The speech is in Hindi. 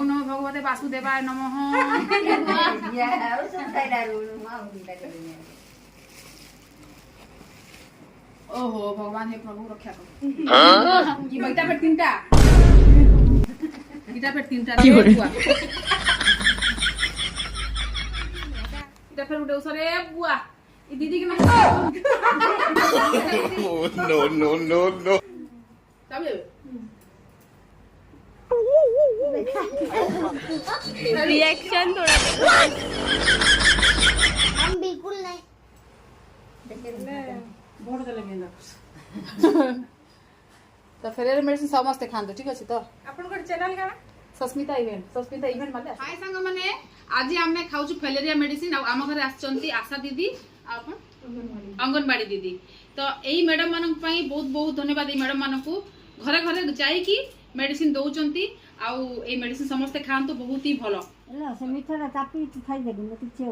ओम नमो भगवते वासुदेवाय नमः। ओहो भगवान हे प्रभु रक्षा करो। की बैठा पे तीनटा इटा पे तीनटा बुआ इटा फिर उठे उसरे बुआ ई दीदी के ना नो नो नो नो तब रिएक्शन थोड़ा हम बिल्कुल नहीं भोट दे लगेंदा तो फिर मेडिसिन समस्त खान ठीक अछि तो अपन को चैनल का सस्मिता इवेंट माले हाय संग माने आज हमने खाउ छु फैलेरिया मेडिसिन आ हम घरे आछंती आशा दीदी अपन अंगनबाड़ी दीदी तो एई मैडम मानन पई बहुत बहुत धन्यवाद एई मैडम मानन को घरे घरे जाई की मेडिसिन दउचंती आ एई मेडिसिन समस्त खान तो बहुत ही भलो ହେଲା ସେ ମିଠାଟା ଚାପି ଖାଇଦେବି ମୁଁ କିଛି